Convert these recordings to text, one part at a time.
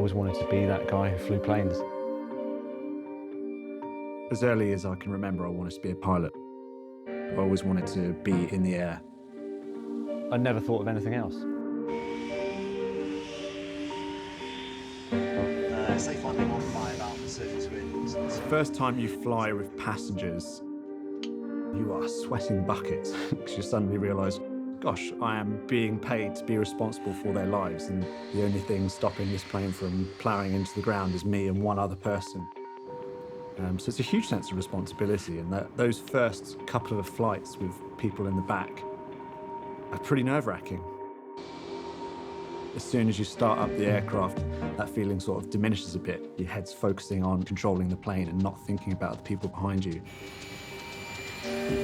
always wanted to be that guy who flew planes. As early as I can remember, I wanted to be a pilot. I always wanted to be in the air. I never thought of anything else. Safe landing on 5 out for surface winds. The first time you fly with passengers, you are sweating buckets because you suddenly realise, gosh, I am being paid to be responsible for their lives, and the only thing stopping this plane from ploughing into the ground is me and one other person. So it's a huge sense of responsibility, and those first couple of flights with people in the back are pretty nerve-wracking. As soon as you start up the aircraft, that feeling sort of diminishes a bit. Your head's focusing on controlling the plane and not thinking about the people behind you.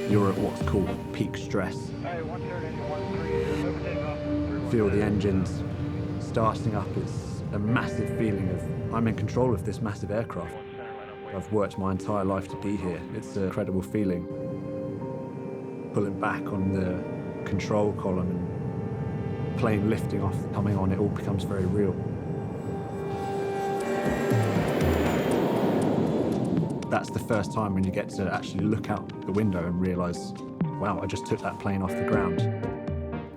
You're at what's called peak stress. Feel the engines starting up. It's a massive feeling of, I'm in control of this massive aircraft. I've worked my entire life to be here. It's an incredible feeling. Pulling back on the control column and plane lifting off, coming on, it all becomes very real. That's the first time when you get to actually look out the window and realise, wow, I just took that plane off the ground.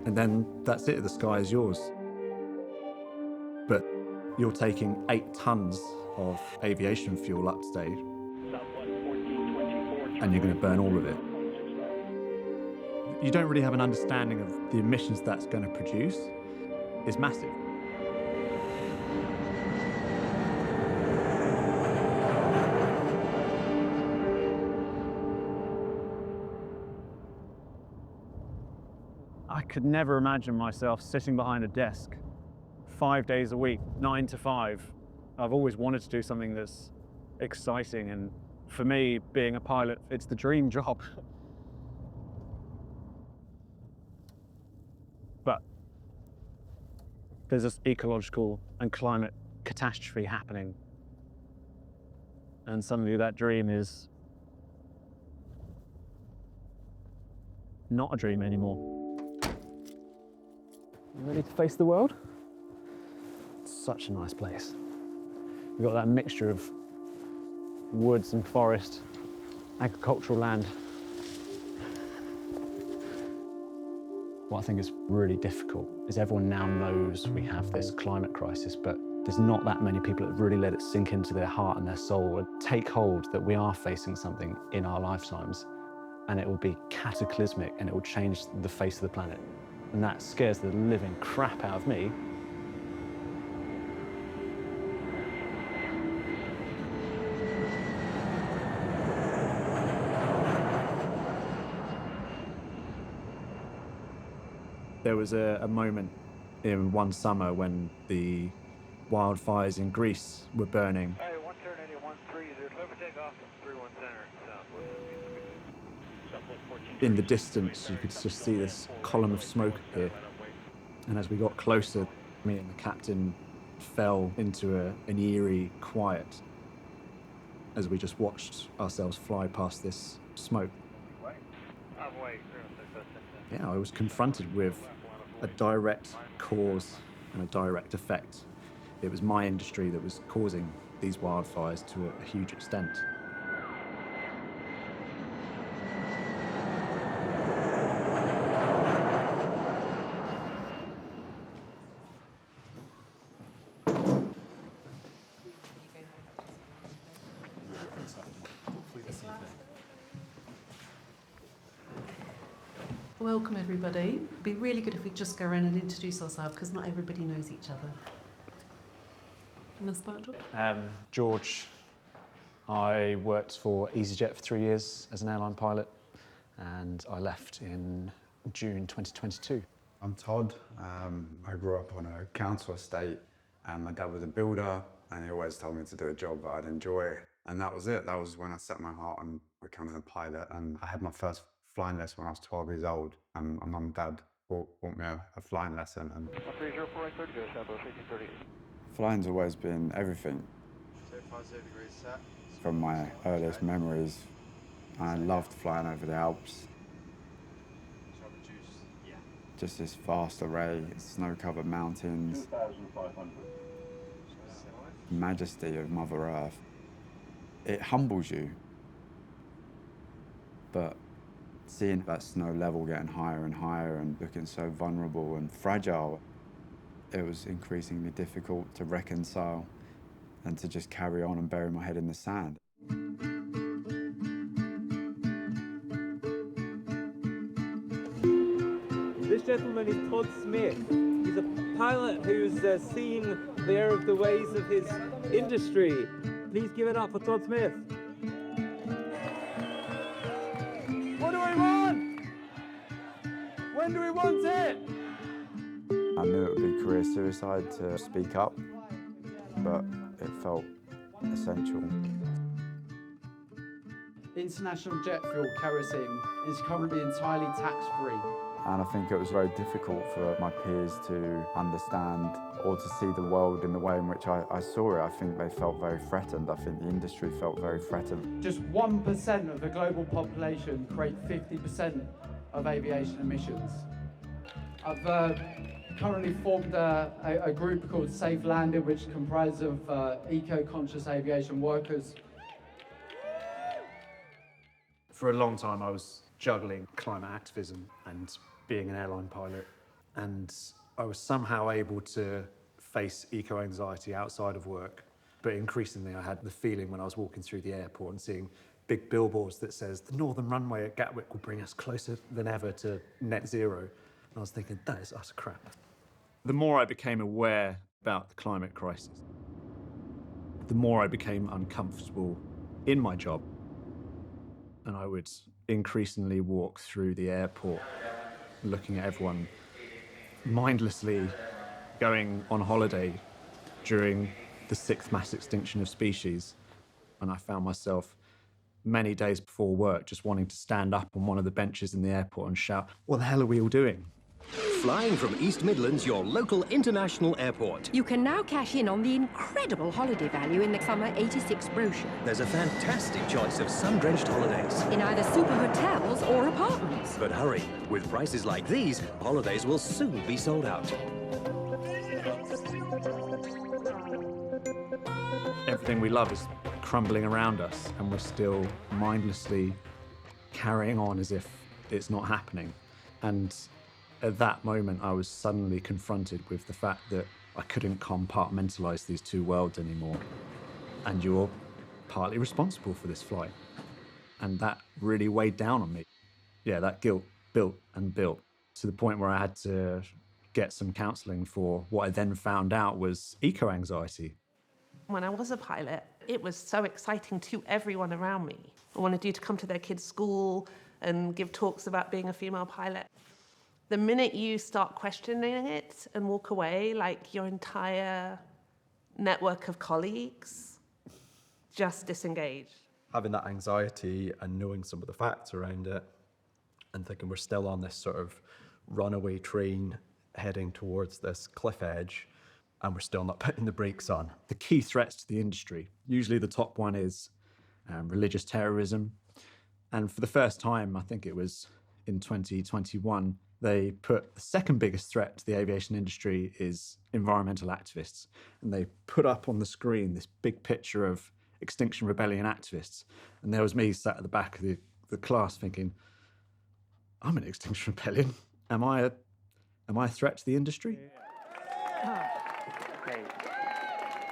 And then that's it, the sky is yours. But you're taking 8 tons of aviation fuel up stage, and you're going to burn all of it. You don't really have an understanding of the emissions that's going to produce. It's massive. I could never imagine myself sitting behind a desk 5 days a week, 9 to 5. I've always wanted to do something that's exciting, and for me, being a pilot, it's the dream job. But there's this ecological and climate catastrophe happening, and suddenly that dream is not a dream anymore. You ready to face the world? It's such a nice place. We've got that mixture of woods and forest, agricultural land. What I think is really difficult is everyone now knows we have this climate crisis, but there's not that many people that really let it sink into their heart and their soul and take hold that we are facing something in our lifetimes, and it will be cataclysmic and it will change the face of the planet. And that scares the living crap out of me. There was a moment in one summer when the wildfires in Greece were burning. Hey, 130, 130, clear for takeoff, 31 center, southwest. In the distance, you could just see this column of smoke appear. And as we got closer, me and the captain fell into an eerie quiet as we just watched ourselves fly past this smoke. Yeah, I was confronted with a direct cause and a direct effect. It was my industry that was causing these wildfires to a huge extent. Welcome everybody. It'd be really good if we just go around and introduce ourselves because not everybody knows each other. Can I start, George? George, I worked for EasyJet for 3 years as an airline pilot, and I left in June 2022. I'm Todd. I grew up on a council estate, and my dad was a builder, and he always told me to do a job that I'd enjoy. And that was it. That was when I set my heart on becoming a pilot. And I had my first flying lesson when I was 12 years old, and my mum and dad bought me a flying lesson. And flying's always been everything. From my earliest memories, I loved flying over the Alps. Just this vast array of snow-covered mountains. majesty of Mother Earth. It humbles you. But seeing that snow level getting higher and higher and looking so vulnerable and fragile, it was increasingly difficult to reconcile and to just carry on and bury my head in the sand. This gentleman is Todd Smith. He's a pilot who's seen the error of the ways of his industry. Please give it up for Todd Smith. What do we want? When do we want it? I knew it would be career suicide to speak up, but it felt essential. International jet fuel kerosene is currently entirely tax-free. And I think it was very difficult for my peers to understand or to see the world in the way in which I saw it. I think they felt very threatened. I think the industry felt very threatened. Just 1% of the global population create 50% of aviation emissions. I've currently formed a group called Safe Landing, which comprises of eco-conscious aviation workers. For a long time, I was juggling climate activism and being an airline pilot, and I was somehow able to face eco-anxiety outside of work. But increasingly, I had the feeling when I was walking through the airport and seeing big billboards that says the northern runway at Gatwick will bring us closer than ever to net zero. And I was thinking, that is utter crap. The more I became aware about the climate crisis, the more I became uncomfortable in my job. And I would increasingly walk through the airport, looking at everyone mindlessly going on holiday during the 6th mass extinction of species. And I found myself many days before work just wanting to stand up on one of the benches in the airport and shout, "What the hell are we all doing?" Flying from East Midlands, your local international airport. You can now cash in on the incredible holiday value in the Summer 86 brochure. There's a fantastic choice of sun-drenched holidays. In either super hotels or apartments. But hurry, with prices like these, holidays will soon be sold out. Everything we love is crumbling around us, and we're still mindlessly carrying on as if it's not happening. And at that moment, I was suddenly confronted with the fact that I couldn't compartmentalize these two worlds anymore. And you're partly responsible for this flight. And that really weighed down on me. Yeah, that guilt built and built to the point where I had to get some counseling for what I then found out was eco-anxiety. When I was a pilot, it was so exciting to everyone around me. I wanted you to come to their kids' school and give talks about being a female pilot. The minute you start questioning it and walk away, like your entire network of colleagues just disengage. Having that anxiety and knowing some of the facts around it and thinking we're still on this sort of runaway train heading towards this cliff edge and we're still not putting the brakes on. The key threats to the industry, usually the top one is religious terrorism. And for the first time, I think it was in 2021, they put the second biggest threat to the aviation industry is environmental activists. And they put up on the screen this big picture of Extinction Rebellion activists. And there was me sat at the back of the class thinking, I'm an Extinction Rebellion. Am I a threat to the industry?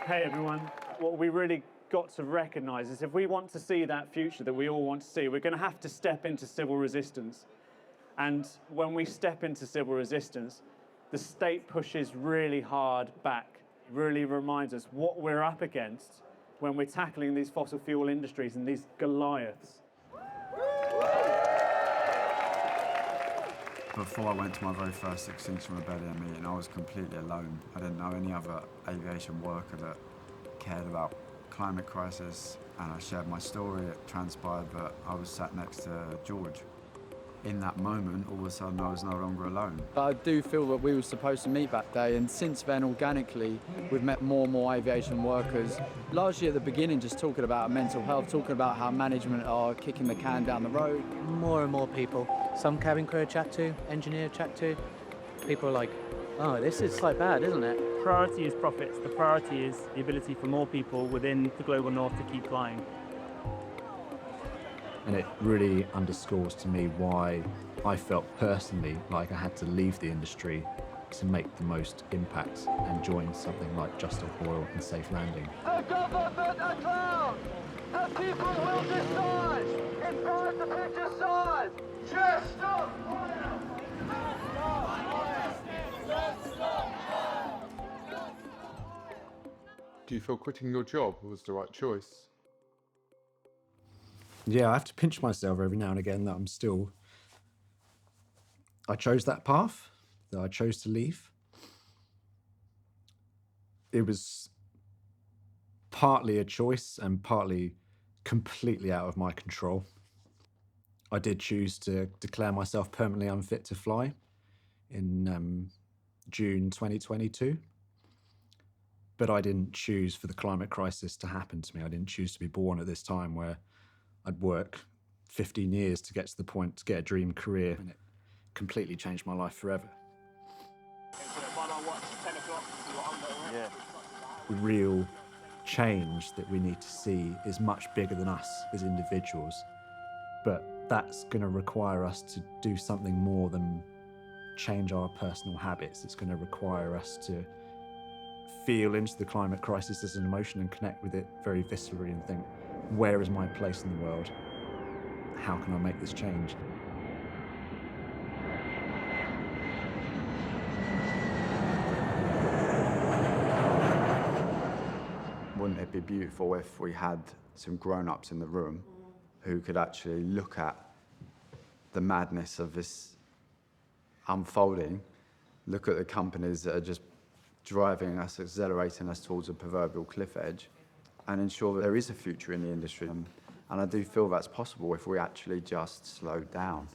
Hey everyone, what we really got to recognise is if we want to see that future that we all want to see, we're going to have to step into civil resistance. And when we step into civil resistance, the state pushes really hard back, really reminds us what we're up against when we're tackling these fossil fuel industries and these Goliaths. Before I went to my very first Extinction Rebellion meeting, I was completely alone. I didn't know any other aviation worker that cared about climate crisis, and I shared my story. It transpired that I was sat next to George. In that moment, all of a sudden, I was no longer alone. But I do feel that we were supposed to meet that day, and since then, organically, we've met more and more aviation workers, largely at the beginning just talking about mental health, talking about how management are kicking the can down the road. More and more people. Some cabin crew I chat to, engineer chat to. People are like, oh, this is quite bad, isn't it? priority is profits. The priority is the ability for more people within the global north to keep flying. And it really underscores to me why I felt personally like I had to leave the industry to make the most impact and join something like Just Stop Oil and Safe Landing. The government are clowns! The people will decide! It's time to pick a side! Just stop oil! Do you feel quitting your job was the right choice? Yeah, I have to pinch myself every now and again that I chose that path, that I chose to leave. It was partly a choice and partly completely out of my control. I did choose to declare myself permanently unfit to fly in June 2022. But I didn't choose for the climate crisis to happen to me. I didn't choose to be born at this time where I'd work 15 years to get to the point to get a dream career, and it completely changed my life forever. The real change that we need to see is much bigger than us as individuals, but that's going to require us to do something more than change our personal habits. It's going to require us to feel into the climate crisis as an emotion and connect with it very viscerally and think, where is my place in the world? How can I make this change? Wouldn't it be beautiful if we had some grown-ups in the room who could actually look at the madness of this unfolding, look at the companies that are just driving us, accelerating us towards a proverbial cliff edge, and ensure that there is a future in the industry. And I do feel that's possible if we actually just slow down.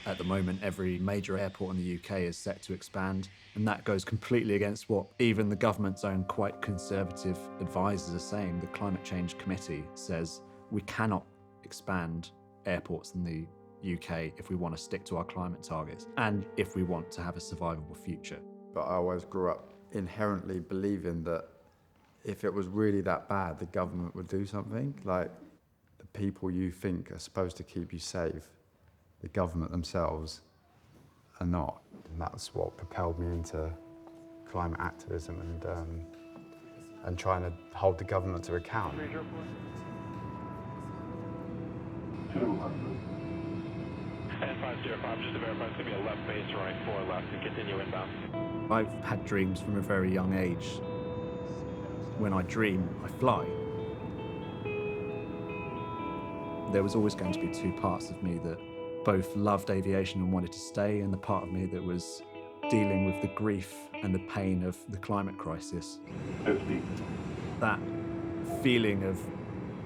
At the moment, every major airport in the UK is set to expand, and that goes completely against what even the government's own quite conservative advisors are saying. The Climate Change Committee says we cannot expand airports in the UK if we want to stick to our climate targets and if we want to have a survivable future. But I always grew up inherently believing that if it was really that bad, the government would do something. Like, the people you think are supposed to keep you safe, the government themselves are not. And that's what propelled me into climate activism and trying to hold the government to account. 505, just to verify, it's going to be a left base, right 4 left, and continue inbound. I've had dreams from a very young age. When I dream, I fly. There was always going to be two parts of me that both loved aviation and wanted to stay, and the part of me that was dealing with the grief and the pain of the climate crisis. 50. That feeling of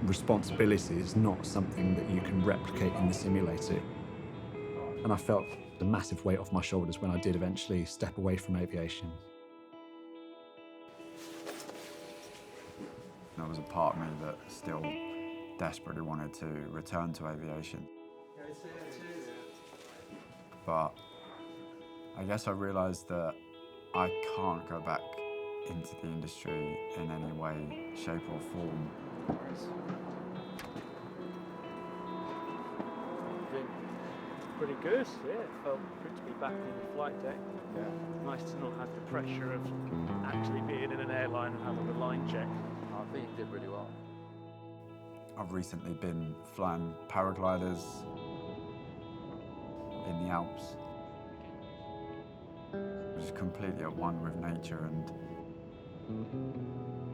responsibility is not something that you can replicate in the simulator. And I felt a massive weight off my shoulders when I did eventually step away from aviation. There was a part of me that still desperately wanted to return to aviation. But I guess I realised that I can't go back into the industry in any way, shape or form. Pretty good, yeah. It felt good to be back in the flight deck. Yeah. Nice to not have the pressure of actually being in an airline and having a line check. I think you did really well. I've recently been flying paragliders in the Alps. Just completely at one with nature, and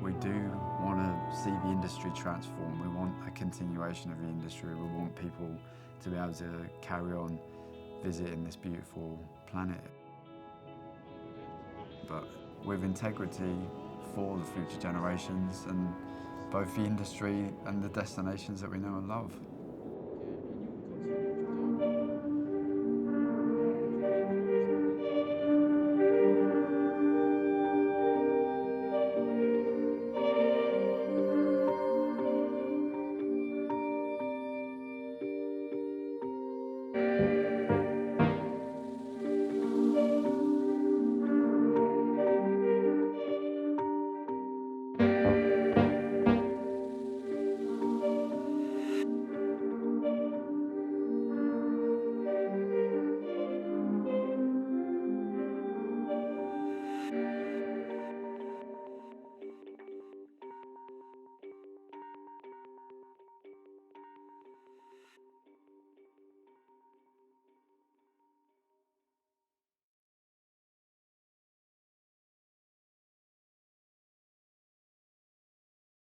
we do want to see the industry transform. We want a continuation of the industry. We want people to be able to carry on visiting this beautiful planet. But with integrity for the future generations and both the industry and the destinations that we know and love.